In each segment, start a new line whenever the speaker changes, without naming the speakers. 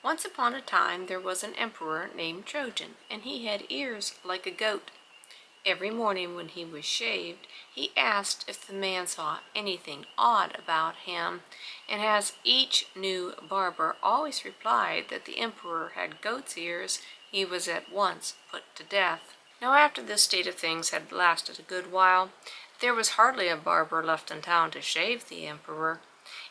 Once upon a time there was an emperor named Trojan, and he had ears like a goat. Every morning when he was shaved, he asked if the man saw anything odd about him, and as each new barber always replied that the emperor had goat's ears, he was at once put to death. Now after this state of things had lasted a good while, there was hardly a barber left in town to shave the emperor,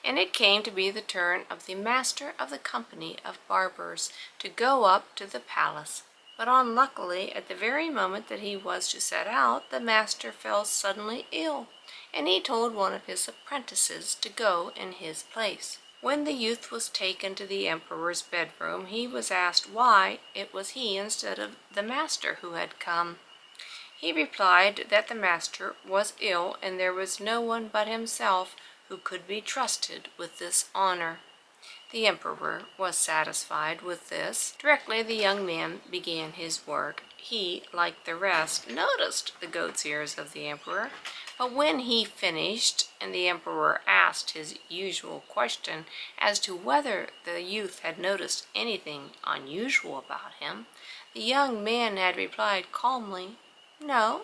and it came to be the turn of the master of the company of barbers to go up to the palace. But unluckily, at the very moment that he was to set out, the master fell suddenly ill, and he told one of his apprentices to go in his place. When the youth was taken to the emperor's bedroom, he was asked why it was he instead of the master who had come. He replied that the master was ill, and there was no one but himself who could be trusted with this honor. The emperor was satisfied with this. Directly the young man began his work, he, like the rest, noticed the goat's ears of the emperor. But when he finished, and the emperor asked his usual question as to whether the youth had noticed anything unusual about him, the young man had replied calmly, "No,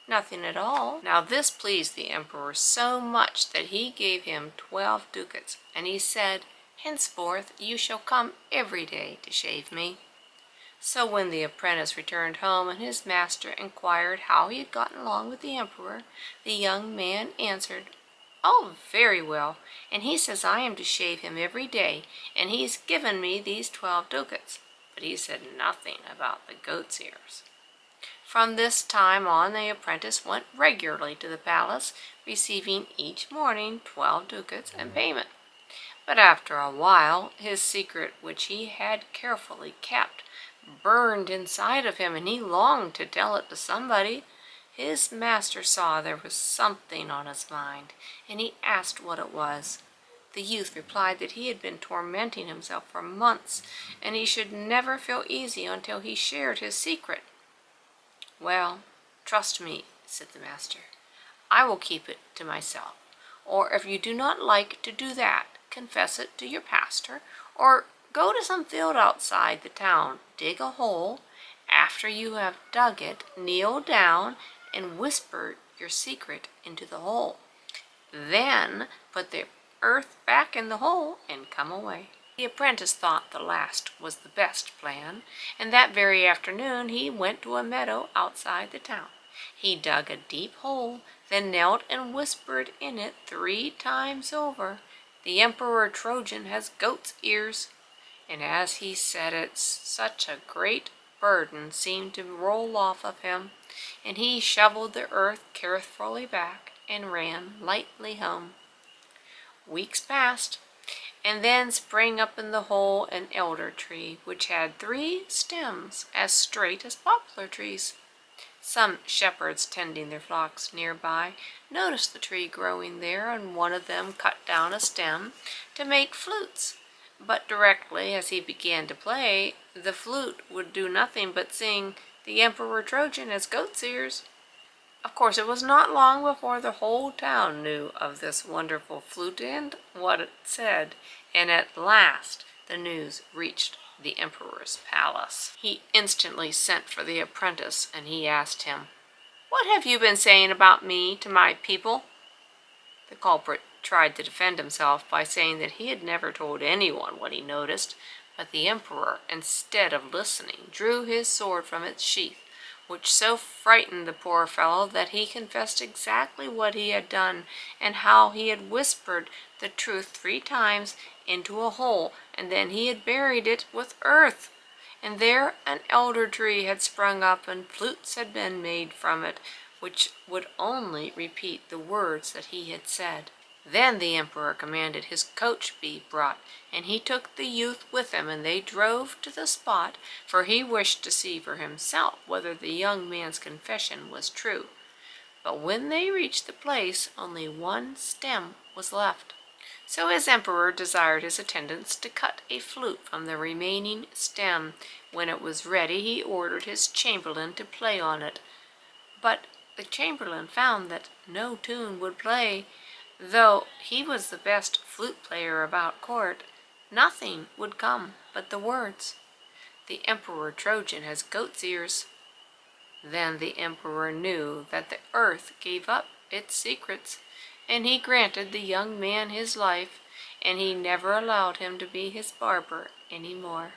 nothing at all." Now this pleased the emperor so much that he gave him 12 ducats, and he said, "Henceforth you shall come every day to shave me." So when the apprentice returned home and his master inquired how he had gotten along with the emperor, the young man answered, "Oh, very well, and he says I am to shave him every day, and he's given me these 12 ducats." But he said nothing about the goat's ears. From this time on the apprentice went regularly to the palace, receiving each morning 12 ducats in payment. But after a while his secret, which he had carefully kept, burned inside of him, and he longed to tell it to somebody. His master saw there was something on his mind, and he asked what it was. The youth replied that he had been tormenting himself for months, and he should never feel easy until he shared his secret. "Well, trust me," said the master. "I will keep it to myself. Or if you do not like to do that, confess it to your pastor, or go to some field outside the town, dig a hole. After you have dug it, kneel down and whisper your secret into the hole. Then put the earth back in the hole and come away." The apprentice thought the last was the best plan, and that very afternoon he went to a meadow outside the town. He dug a deep hole, then knelt and whispered in it 3 times over, "The Emperor Trojan has goat's ears." And as he said it, such a great burden seemed to roll off of him, and he shoveled the earth carefully back and ran lightly home. Weeks passed, and then sprang up in the hole an elder tree, which had 3 stems as straight as poplar trees. Some shepherds tending their flocks nearby noticed the tree growing there, and one of them cut down a stem to make flutes. But directly as he began to play, the flute would do nothing but sing, "The Emperor Trojan has goat's ears." Of course, it was not long before the whole town knew of this wonderful flute and what it said, and at last the news reached the emperor's palace. He instantly sent for the apprentice, and he asked him, "What have you been saying about me to my people?" The culprit tried to defend himself by saying that he had never told anyone what he noticed, but the emperor, instead of listening, drew his sword from its sheath, which so frightened the poor fellow that he confessed exactly what he had done, and how he had whispered the truth 3 times into a hole, and then he had buried it with earth. And there an elder tree had sprung up, and flutes had been made from it, which would only repeat the words that he had said. Then the emperor commanded his coach be brought, and he took the youth with him, and they drove to the spot, for he wished to see for himself whether the young man's confession was true. But when they reached the place, only 1 stem was left. So his emperor desired his attendants to cut a flute from the remaining stem. When it was ready, he ordered his chamberlain to play on it. But the chamberlain found that no tune would play. Though he was the best flute player about court, Nothing would come but the words, "The Emperor Trojan has goat's ears." Then the emperor knew that the earth gave up its secrets, and he granted the young man his life, and he never allowed him to be his barber any more.